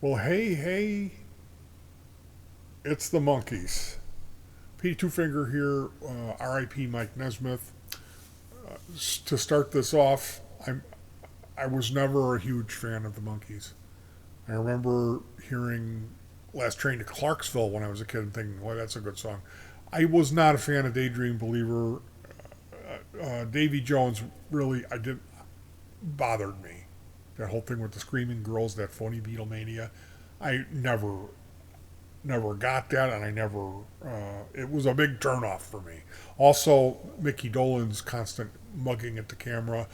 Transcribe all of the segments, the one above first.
Well, hey, it's the Monkees. Petey Two Finger here, R.I.P. Mike Nesmith. To start this off, I was never a huge fan of the Monkees. I remember hearing Last Train to Clarksville when I was a kid and thinking, "Well, that's a good song." I was not a fan of Daydream Believer. Davy Jones really, I did bothered me. That whole thing with the screaming girls, that phony Beatlemania. I never got that, and I never. It was a big turnoff for me. Also, Mickey Dolenz constant mugging at the camera.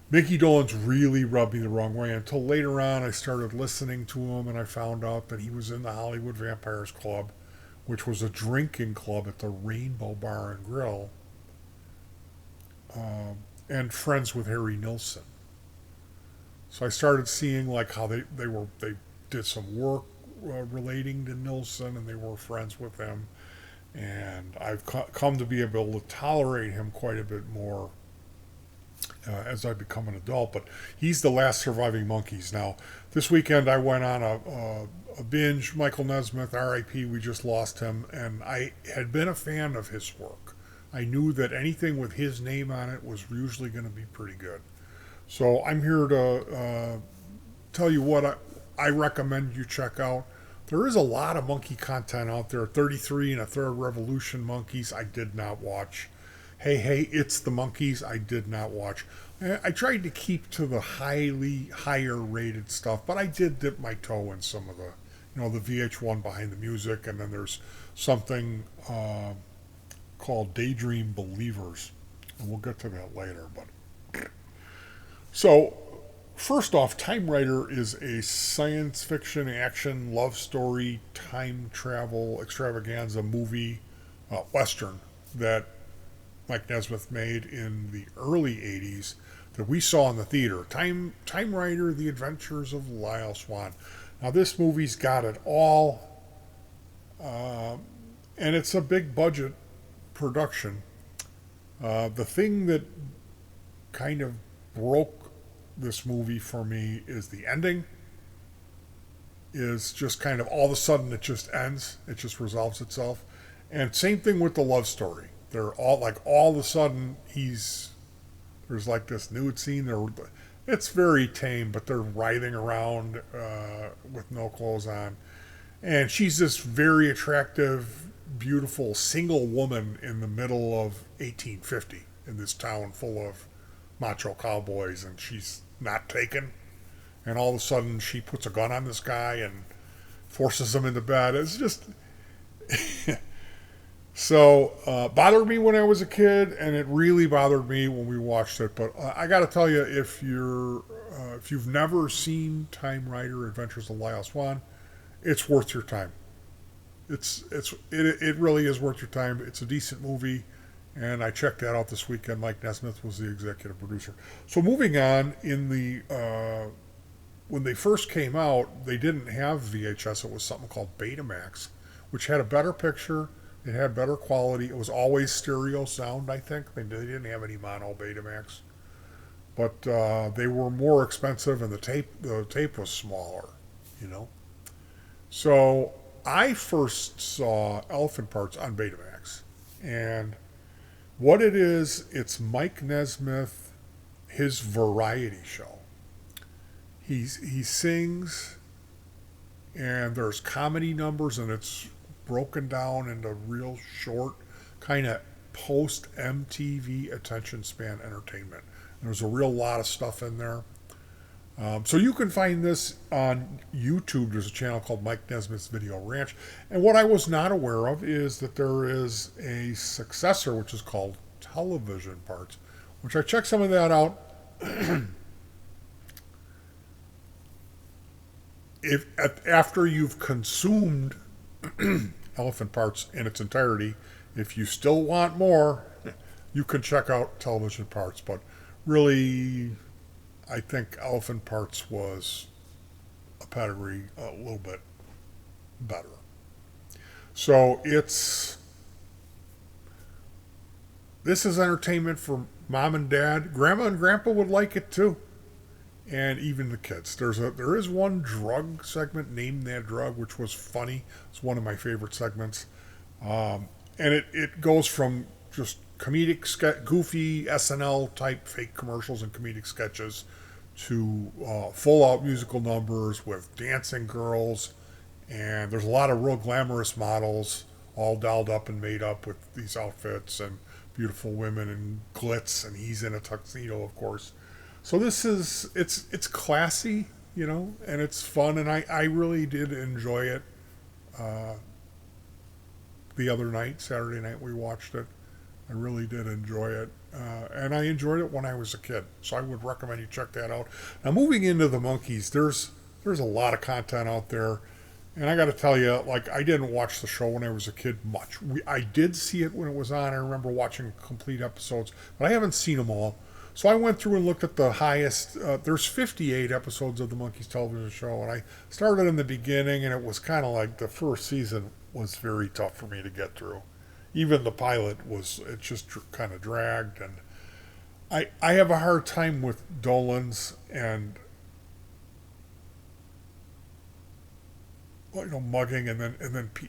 Mickey Dolenz really rubbed me the wrong way until later on I started listening to him and I found out that he was in the Hollywood Vampires Club, which was a drinking club at the Rainbow Bar and Grill, and friends with Harry Nilsson. So I started seeing like how they did some work relating to Nilsson and they were friends with him, and I've come to be able to tolerate him quite a bit more as I become an adult. But he's the last surviving Monkees. Now, this weekend I went on a binge. Michael Nesmith, R.I.P. We just lost him, and I had been a fan of his work. I knew that anything with his name on it was usually going to be pretty good. So I'm here to tell you what I recommend you check out. There is a lot of monkey content out there. 33 and a Third Revolution Monkees, I did not watch. Hey, it's the Monkees, I did not watch. I tried to keep to the higher rated stuff, but I did dip my toe in some of the VH1 Behind the Music, and then there's something called Daydream Believers, and we'll get to that later. But so, first off, Time Rider is a science fiction action love story time travel extravaganza movie western that Mike Nesmith made in the early 80s that we saw in the theater. Time Rider: The Adventures of Lyle Swan. Now, this movie's got it all, and it's a big budget production. The thing that kind of broke this movie for me is the ending. Is just kind of all of a sudden it just ends. It just resolves itself. And same thing with the love story. They're all of a sudden there's like this nude scene. It's very tame, but they're writhing around with no clothes on, and she's this very attractive, beautiful single woman in the middle of 1850 in this town full of macho cowboys, and she's not taken. And all of a sudden, she puts a gun on this guy and forces him into bed. It's just so bothered me when I was a kid, and it really bothered me when we watched it. But I got to tell you, if you've never seen Time Rider: Adventures of Lyle Swan, it's worth your time. It really is worth your time. It's a decent movie, and I checked that out this weekend. Mike Nesmith was the executive producer. So moving on, when they first came out, they didn't have VHS. It was something called Betamax, which had a better picture. It had better quality. It was always stereo sound, I think. They didn't have any mono Betamax. But they were more expensive, and the tape was smaller, you know. So I first saw Elephant Parts on Betamax. And what it is, it's Mike Nesmith, his variety show. He sings, and there's comedy numbers, and it's broken down into real short, kind of post MTV attention span entertainment. There's a real lot of stuff in there. So you can find this on YouTube. There's a channel called Mike Nesmith's Video Ranch. And what I was not aware of is that there is a successor, which is called Television Parts, which I checked some of that out. After you've consumed Elephant Parts in its entirety, if you still want more, you can check out Television Parts. But really, I think Elephant Parts was a pedigree a little bit better. So this is entertainment for mom and dad. Grandma and grandpa would like it too. and even the kids. There is one drug segment, Name That Drug, which was funny. It's one of my favorite segments. And it goes from just goofy SNL type fake commercials and comedic sketches to full out musical numbers with dancing girls, and there's a lot of real glamorous models all dolled up and made up with these outfits and beautiful women and glitz, and he's in a tuxedo, of course. So this is it's classy, and it's fun, and I really did enjoy it. Uh, the other night, Saturday night, we watched it. I really did enjoy it. And I enjoyed it when I was a kid. So I would recommend you check that out. Now, moving into the Monkees, there's a lot of content out there. And I got to tell you, like, I didn't watch the show when I was a kid much. I did see it when it was on. I remember watching complete episodes, but I haven't seen them all. So I went through and looked at the highest. There's 58 episodes of the Monkees television show, and I started in the beginning, and it was kind of like the first season was very tough for me to get through. Even the pilot it just kind of dragged, and I have a hard time with Dolan's and mugging, and then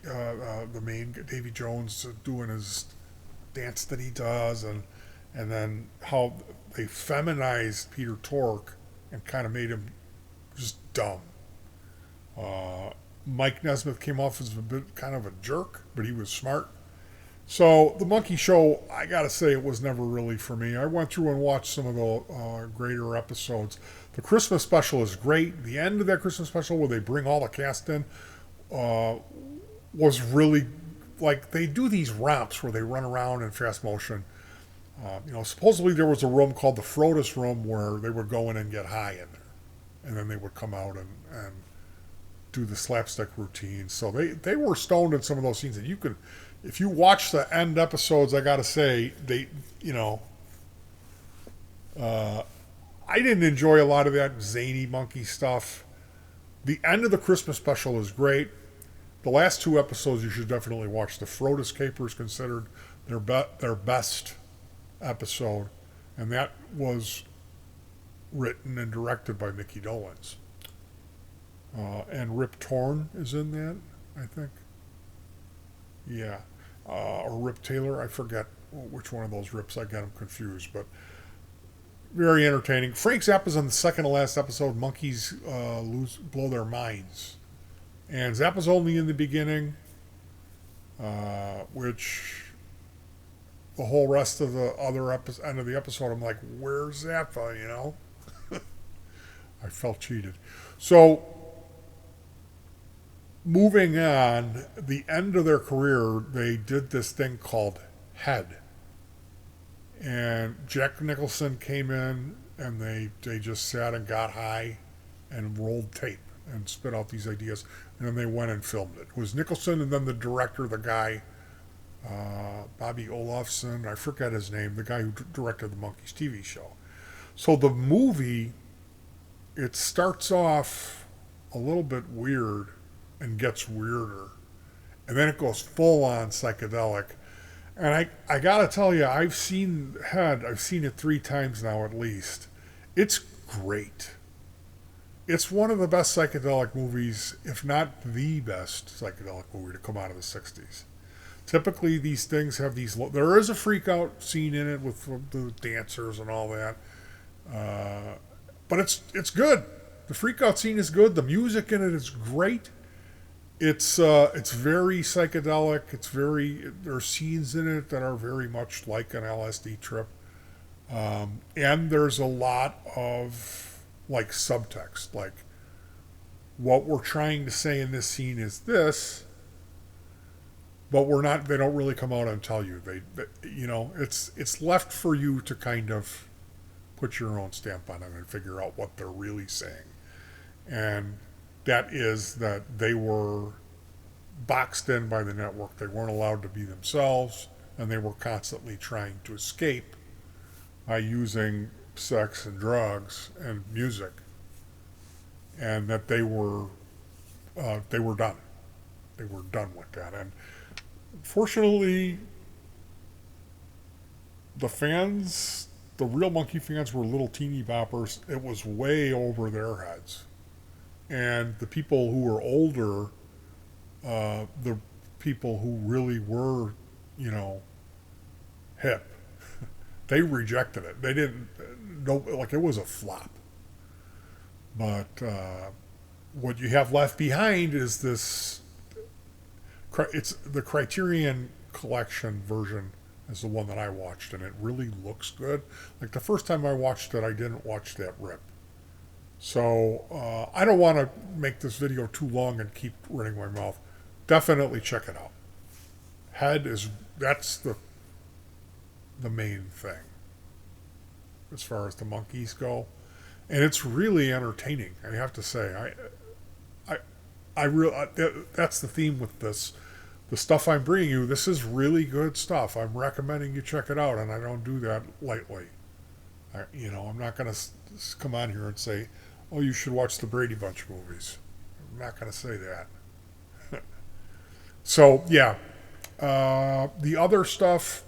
the main Davy Jones doing his dance that he does, and then how they feminized Peter Tork and kind of made him just dumb. Uh, Mike Nesmith came off as a bit kind of a jerk, but he was smart. So the Monkey Show, I gotta say, it was never really for me. I went through and watched some of the greater episodes. The Christmas special is great. The end of that Christmas special, where they bring all the cast in, uh, was really like they do these romps where they run around in fast motion. Supposedly there was a room called the Frodis room where they would go in and get high in there, and then they would come out and do the slapstick routine. So they were stoned in some of those scenes, and you could, if you watch the end episodes, I gotta say I didn't enjoy a lot of that zany monkey stuff. The end of the Christmas special is great. The last two episodes you should definitely watch. The Frodis Caper is considered their best episode, and that was written and directed by Mickey Dolenz. And Rip Torn is in that, I think. Yeah. Or Rip Taylor, I forget which one of those Rips. I got them confused, but very entertaining. Frank Zappa's on the second to last episode. Monkees blow their minds, and Zappa's only in the beginning, which the whole rest of the other end of the episode, I'm like, where's Zappa? I felt cheated. So moving on, the end of their career, they did this thing called Head. And Jack Nicholson came in, and they just sat and got high and rolled tape and spit out these ideas. And then they went and filmed it. It was Nicholson, and then the director, the guy, Bobby Olafson, I forget his name, the guy who directed the Monkees TV show. So the movie, it starts off a little bit weird and gets weirder. And then it goes full on psychedelic. And I gotta tell you, I've seen it 3 times now at least. It's great. It's one of the best psychedelic movies, if not the best psychedelic movie to come out of the 60s. Typically, these things have these. There is a freak out scene in it with the dancers and all that. But it's good. The freak out scene is good. The music in it is great. It's very psychedelic. There are scenes in it that are very much like an LSD trip, and there's a lot of like subtext, like what we're trying to say in this scene is this, but we're not. They don't really come out and tell you. It's left for you to kind of put your own stamp on it and figure out what they're really saying, and that is that they were boxed in by the network. They weren't allowed to be themselves, and they were constantly trying to escape by using sex and drugs and music, and that they were done. They were done with that. And fortunately, the the real Monkee fans were little teeny boppers, it was way over their heads. And the people who were older, the people who really were, you know, hip, they rejected it. They didn't know, like, it was a flop. But what you have left behind is this. It's the Criterion Collection version is the one that I watched, and it really looks good. Like the first time I watched it, I didn't watch that rip. So I don't want to make this video too long and keep running my mouth. Definitely check it out. That's the main thing as far as the Monkees go, and it's really entertaining. I have to say, that's the theme with this. The stuff I'm bringing you, this is really good stuff. I'm recommending you check it out, and I don't do that lightly. I'm not going to come on here and say, "Oh, you should watch the Brady Bunch movies." I'm not going to say that. So yeah, the other stuff.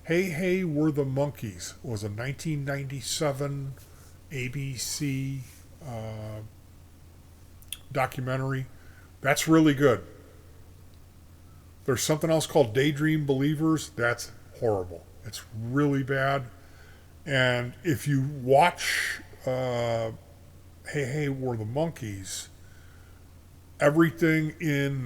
Hey Hey We're the Monkees was a 1997 ABC documentary. That's really good. There's something else called Daydream Believers. That's horrible. It's really bad. And if you watch Hey Hey We're the Monkees, everything in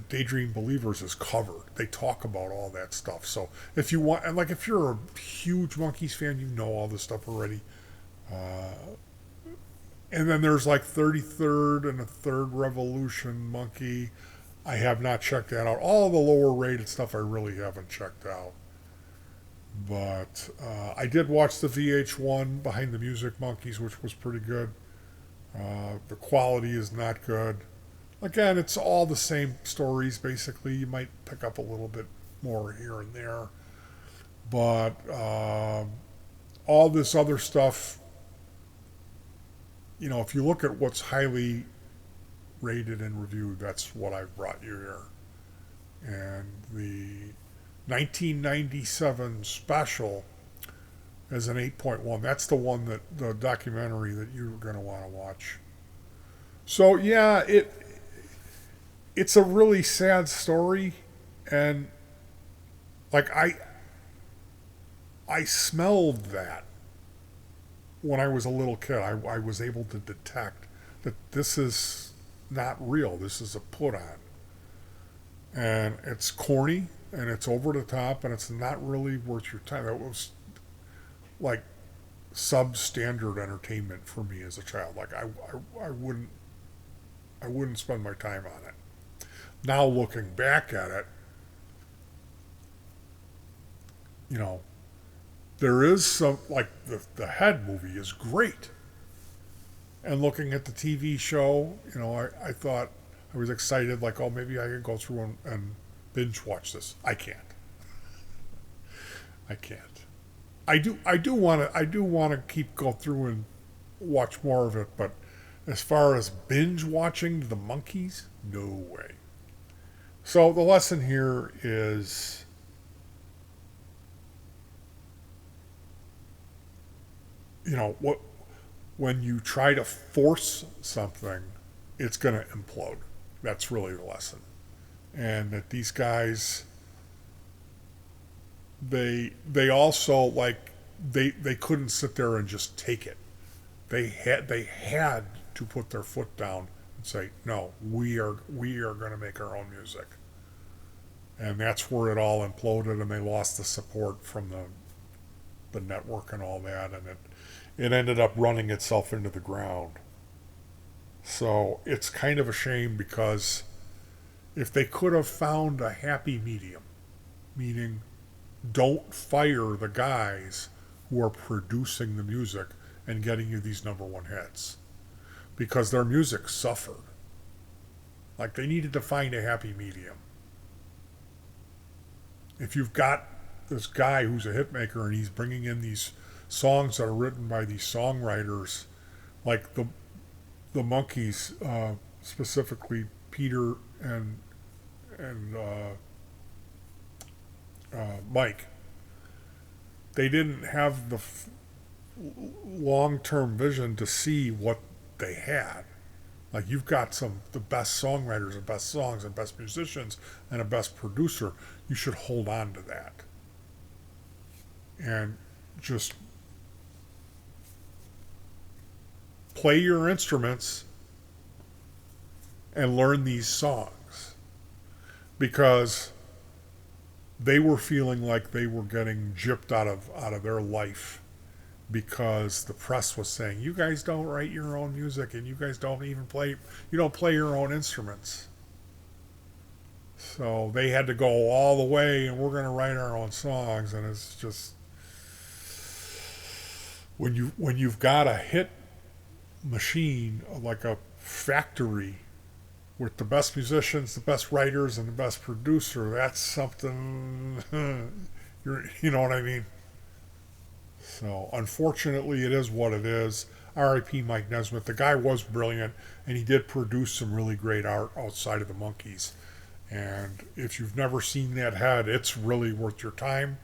Daydream Believers is covered. They talk about all that stuff. So if you want, and like if you're a huge Monkees fan, you know all this stuff already. And then there's like 33rd and a Third Revolution Monkee. I have not checked that out. All the lower rated stuff I really haven't checked out. But I did watch the VH1 Behind the Music Monkees, which was pretty good. The quality is not good. Again, it's all the same stories, basically. You might pick up a little bit more here and there. But all this other stuff, if you look at what's highly rated and reviewed, that's what I've brought you here. And the 1997 special is an 8.1. That's the one the documentary that you're going to want to watch. So yeah, it's a really sad story, and like I smelled that when I was a little kid. I was able to detect that this is not real. This is a put on, and it's corny and it's over the top and it's not really worth your time. That was like substandard entertainment for me as a child. Like I wouldn't spend my time on it. Now looking back at it, there is some, like the Head movie is great. And looking at the TV show, I thought, I was excited, like, oh, maybe I can go through and binge watch this. I can't. I do want to go through and watch more of it, but as far as binge watching the Monkees, no way. So the lesson here is, when you try to force something, it's going to implode. That's really the lesson. And that these guys, they also, like, they couldn't sit there and just take it. They had to put their foot down and say, no, we are going to make our own music. And that's where it all imploded, and they lost the support from the network and all that, and it ended up running itself into the ground. So it's kind of a shame, because if they could have found a happy medium, meaning don't fire the guys who are producing the music and getting you these number one hits, because their music suffered. Like, they needed to find a happy medium. If you've got this guy who's a hit maker and he's bringing in these songs that are written by these songwriters, like the Monkees, specifically Peter and Mike they didn't have the long-term vision to see what they had. Like you've got the best songwriters, the best songs, the best musicians, and the best producer. You should hold on to that and just play your instruments and learn these songs, because they were feeling like they were getting gypped out of their life, because the press was saying, you guys don't write your own music and you guys don't even you don't play your own instruments. So they had to go all the way, and we're going to write our own songs. And it's just, when you've got a hit machine, like a factory with the best musicians, the best writers, and the best producer, that's something, you know what I mean? So unfortunately, it is what it is. R.I.P. Mike Nesmith. The guy was brilliant, and he did produce some really great art outside of the Monkees. And if you've never seen that head, it's really worth your time.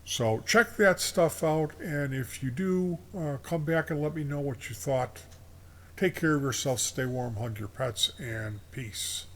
So check that stuff out, and if you do, come back and let me know what you thought. Take care of yourself, stay warm, hug your pets, and peace.